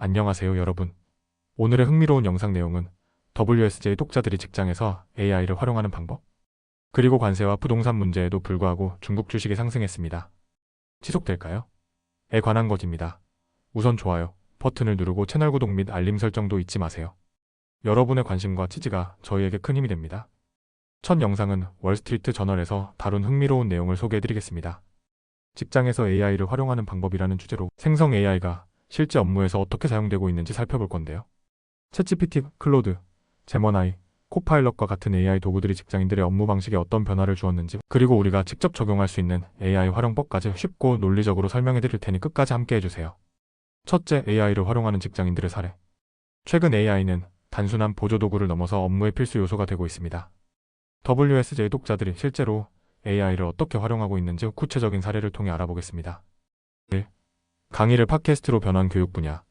안녕하세요 여러분. 오늘의 흥미로운 영상 내용은 WSJ 독자들이 직장에서 AI를 활용하는 방법, 그리고 관세와 부동산 문제에도 불구하고 중국 주식이 상승했습니다. 지속될까요? 에 관한 것입니다. 우선 좋아요 버튼을 누르고 채널 구독 및 알림 설정도 잊지 마세요. 여러분의 관심과 지지가 저희에게 큰 힘이 됩니다. 첫 영상은 월스트리트 저널에서 다룬 흥미로운 내용을 소개해드리겠습니다. 직장에서 AI를 활용하는 방법이라는 주제로 생성 AI가 실제 업무에서 어떻게 사용되고 있는지 살펴볼 건데요. 챗GPT, 클로드, 제머나이, 코파일럿과 같은 AI 도구들이 직장인들의 업무 방식에 어떤 변화를 주었는지, 그리고 우리가 직접 적용할 수 있는 AI 활용법까지 쉽고 논리적으로 설명해 드릴 테니 끝까지 함께 해주세요. 첫째, AI를 활용하는 직장인들의 사례. 최근 AI는 단순한 보조 도구를 넘어서 업무의 필수 요소가 되고 있습니다. WSJ 독자들이 실제로 AI를 어떻게 활용하고 있는지 구체적인 사례를 통해 알아보겠습니다. 1. 강의를 팟캐스트로 변환 교육 분야.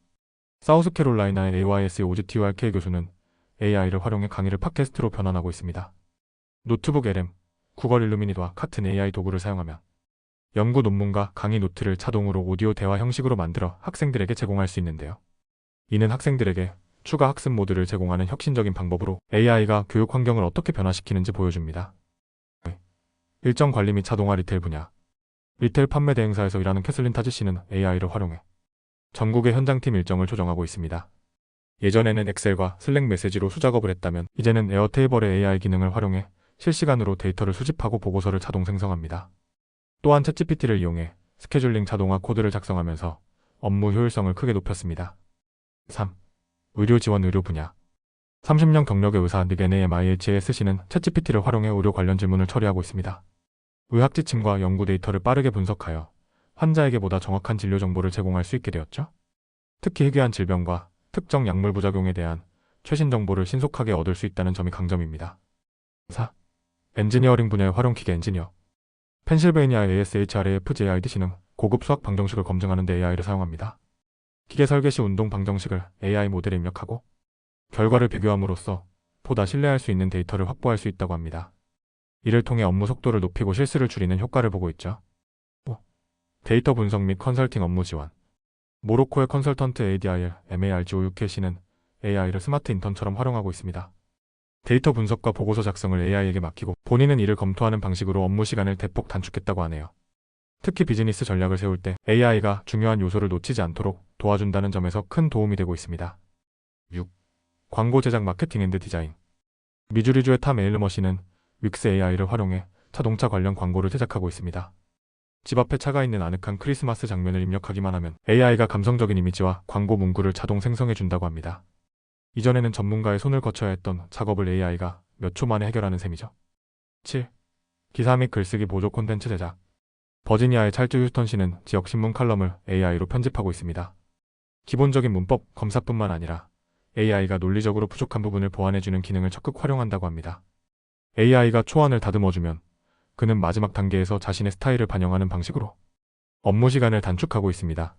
사우스캐롤라이나의 AYS 오즈TURK 교수는 AI를 활용해 강의를 팟캐스트로 변환하고 있습니다. 노트북 LM, 구글 일루미닛과 같은 AI 도구를 사용하면 연구 논문과 강의 노트를 자동으로 오디오 대화 형식으로 만들어 학생들에게 제공할 수 있는데요. 이는 학생들에게 추가 학습 모드를 제공하는 혁신적인 방법으로 AI가 교육 환경을 어떻게 변화시키는지 보여줍니다. 일정 관리 및 자동화 리테일 분야. 리테일 판매 대행사에서 일하는 캐슬린 타지 씨는 AI를 활용해 전국의 현장팀 일정을 조정하고 있습니다. 예전에는 엑셀과 슬랙 메시지로 수작업을 했다면 이제는 에어테이블의 AI 기능을 활용해 실시간으로 데이터를 수집하고 보고서를 자동 생성합니다. 또한 챗GPT를 이용해 스케줄링 자동화 코드를 작성하면서 업무 효율성을 크게 높였습니다. 3. 의료 지원 의료 분야. 30년 경력의 의사 닉 NAMIHAS 씨는 챗GPT를 활용해 의료 관련 질문을 처리하고 있습니다. 의학 지침과 연구 데이터를 빠르게 분석하여 환자에게 보다 정확한 진료 정보를 제공할 수 있게 되었죠. 특히 희귀한 질병과 특정 약물 부작용에 대한 최신 정보를 신속하게 얻을 수 있다는 점이 강점입니다. 4. 엔지니어링 분야의 활용 기계 엔지니어. 펜실베이니아 ASHRAFJIDC는 고급 수학 방정식을 검증하는 데 AI를 사용합니다. 기계 설계 시 운동 방정식을 AI 모델에 입력하고 결과를 비교함으로써 보다 신뢰할 수 있는 데이터를 확보할 수 있다고 합니다. 이를 통해 업무 속도를 높이고 실수를 줄이는 효과를 보고 있죠. 5. 데이터 분석 및 컨설팅 업무 지원. 모로코의 컨설턴트 ADIR MARGOUKC는 AI를 스마트 인턴처럼 활용하고 있습니다. 데이터 분석과 보고서 작성을 AI에게 맡기고 본인은 이를 검토하는 방식으로 업무 시간을 대폭 단축했다고 하네요. 특히 비즈니스 전략을 세울 때 AI가 중요한 요소를 놓치지 않도록 도와준다는 점에서 큰 도움이 되고 있습니다. 6. 광고 제작 마케팅 앤드 디자인. 미주리주의 탐 에일머시는 윅스 AI를 활용해 자동차 관련 광고를 제작하고 있습니다. 집 앞에 차가 있는 아늑한 크리스마스 장면을 입력하기만 하면 AI가 감성적인 이미지와 광고 문구를 자동 생성해준다고 합니다. 이전에는 전문가의 손을 거쳐야 했던 작업을 AI가 몇 초 만에 해결하는 셈이죠. 7. 기사 및 글쓰기 보조 콘텐츠 제작. 버지니아의 찰즈 휴스턴 씨는 지역 신문 칼럼을 AI로 편집하고 있습니다. 기본적인 문법 검사뿐만 아니라 AI가 논리적으로 부족한 부분을 보완해주는 기능을 적극 활용한다고 합니다. AI가 초안을 다듬어주면 그는 마지막 단계에서 자신의 스타일을 반영하는 방식으로 업무 시간을 단축하고 있습니다.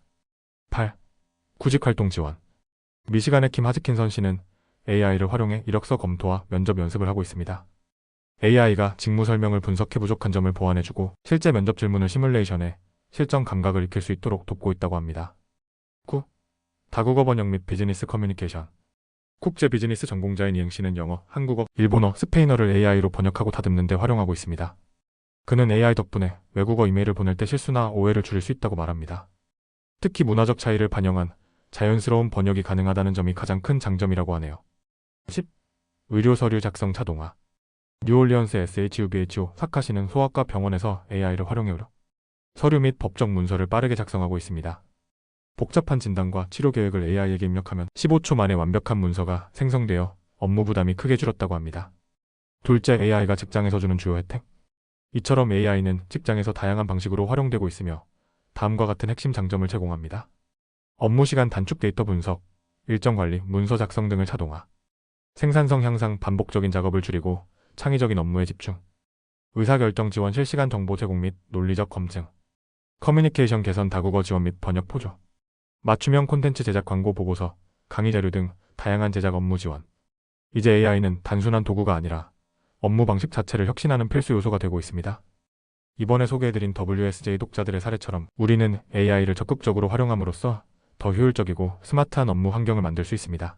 8. 구직활동 지원. 미시간의 킴 하즈킨선 씨는 AI를 활용해 이력서 검토와 면접 연습을 하고 있습니다. AI가 직무 설명을 분석해 부족한 점을 보완해주고 실제 면접 질문을 시뮬레이션해 실전 감각을 익힐 수 있도록 돕고 있다고 합니다. 9. 다국어 번역 및 비즈니스 커뮤니케이션. 국제 비즈니스 전공자인 이행 씨는 영어, 한국어, 일본어, 스페인어를 AI로 번역하고 다듬는 데 활용하고 있습니다. 그는 AI 덕분에 외국어 이메일을 보낼 때 실수나 오해를 줄일 수 있다고 말합니다. 특히 문화적 차이를 반영한 자연스러운 번역이 가능하다는 점이 가장 큰 장점이라고 하네요. 10. 의료 서류 작성 자동화. 뉴올리언스 SHUBHO 사카시는 소아과 병원에서 AI를 활용해 의료 서류 및 법적 문서를 빠르게 작성하고 있습니다. 복잡한 진단과 치료 계획을 AI에게 입력하면 15초 만에 완벽한 문서가 생성되어 업무 부담이 크게 줄었다고 합니다. 둘째, AI가 직장에서 주는 주요 혜택. 이처럼 AI는 직장에서 다양한 방식으로 활용되고 있으며 다음과 같은 핵심 장점을 제공합니다. 업무 시간 단축, 데이터 분석, 일정 관리, 문서 작성 등을 자동화. 생산성 향상, 반복적인 작업을 줄이고 창의적인 업무에 집중. 의사결정 지원, 실시간 정보 제공 및 논리적 검증. 커뮤니케이션 개선, 다국어 지원 및 번역 보조. 맞춤형 콘텐츠 제작, 광고 보고서, 강의 자료 등 다양한 제작 업무 지원. 이제 AI는 단순한 도구가 아니라 업무 방식 자체를 혁신하는 필수 요소가 되고 있습니다. 이번에 소개해드린 WSJ 독자들의 사례처럼 우리는 AI를 적극적으로 활용함으로써 더 효율적이고 스마트한 업무 환경을 만들 수 있습니다.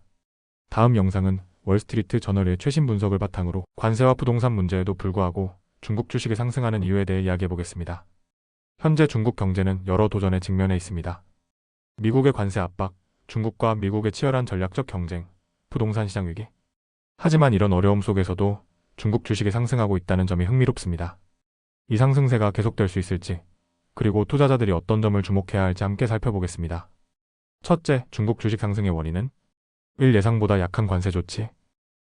다음 영상은 월스트리트 저널의 최신 분석을 바탕으로 관세와 부동산 문제에도 불구하고 중국 주식이 상승하는 이유에 대해 이야기해 보겠습니다. 현재 중국 경제는 여러 도전에 직면해 있습니다. 미국의 관세 압박, 중국과 미국의 치열한 전략적 경쟁, 부동산 시장 위기. 하지만 이런 어려움 속에서도 중국 주식이 상승하고 있다는 점이 흥미롭습니다. 이 상승세가 계속될 수 있을지, 그리고 투자자들이 어떤 점을 주목해야 할지 함께 살펴보겠습니다. 첫째, 중국 주식 상승의 원인은 1. 예상보다 약한 관세 조치.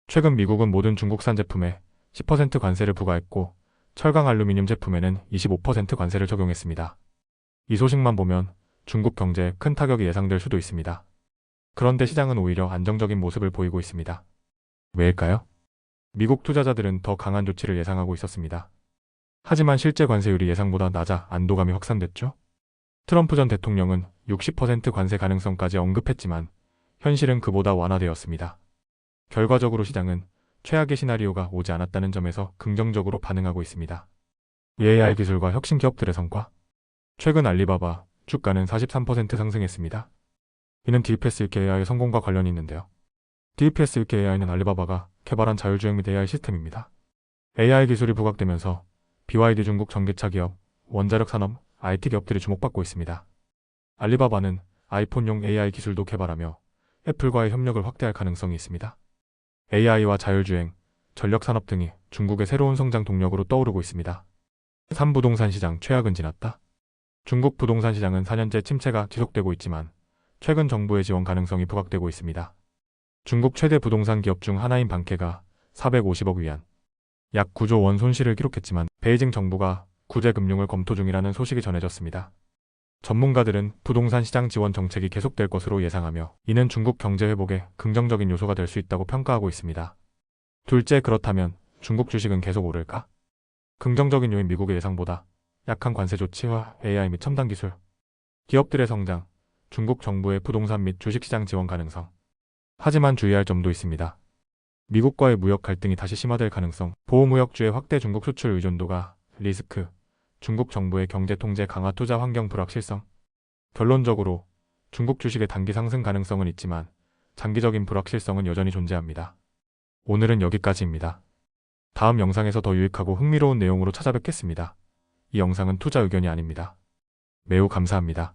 최근 미국은 모든 중국산 제품에 10% 관세를 부과했고 철강 알루미늄 제품에는 25% 관세를 적용했습니다. 이 소식만 보면 중국 경제에 큰 타격이 예상될 수도 있습니다. 그런데 시장은 오히려 안정적인 모습을 보이고 있습니다. 왜일까요? 미국 투자자들은 더 강한 조치를 예상하고 있었습니다. 하지만 실제 관세율이 예상보다 낮아 안도감이 확산됐죠. 트럼프 전 대통령은 60% 관세 가능성까지 언급했지만 현실은 그보다 완화되었습니다. 결과적으로 시장은 최악의 시나리오가 오지 않았다는 점에서 긍정적으로 반응하고 있습니다. AI 기술과 혁신 기업들의 성과. 최근 알리바바 주가는 43% 상승했습니다. 이는 딥패스위크 AI의 성공과 관련이 있는데요. 딥패스위크 AI는 알리바바가 개발한 자율주행 및 AI 시스템입니다. AI 기술이 부각되면서 BYD 중국 전기차 기업, 원자력 산업, IT 기업들이 주목받고 있습니다. 알리바바는 아이폰용 AI 기술도 개발하며 애플과의 협력을 확대할 가능성이 있습니다. AI와 자율주행, 전력산업 등이 중국의 새로운 성장 동력으로 떠오르고 있습니다. 3. 부동산 시장 최악은 지났다. 중국 부동산 시장은 4년째 침체가 지속되고 있지만 최근 정부의 지원 가능성이 부각되고 있습니다. 중국 최대 부동산 기업 중 하나인 방케가 450억 위안, 약 9조 원 손실을 기록했지만 베이징 정부가 구제 금융을 검토 중이라는 소식이 전해졌습니다. 전문가들은 부동산 시장 지원 정책이 계속될 것으로 예상하며 이는 중국 경제 회복에 긍정적인 요소가 될 수 있다고 평가하고 있습니다. 둘째, 그렇다면 중국 주식은 계속 오를까? 긍정적인 요인 미국의 예상보다 약한 관세 조치와 AI 및 첨단 기술, 기업들의 성장, 중국 정부의 부동산 및 주식시장 지원 가능성. 하지만 주의할 점도 있습니다. 미국과의 무역 갈등이 다시 심화될 가능성, 보호무역주의 확대 중국 수출 의존도가 리스크, 중국 정부의 경제 통제 강화 투자 환경 불확실성. 결론적으로 중국 주식의 단기 상승 가능성은 있지만 장기적인 불확실성은 여전히 존재합니다. 오늘은 여기까지입니다. 다음 영상에서 더 유익하고 흥미로운 내용으로 찾아뵙겠습니다. 이 영상은 투자 의견이 아닙니다. 매우 감사합니다.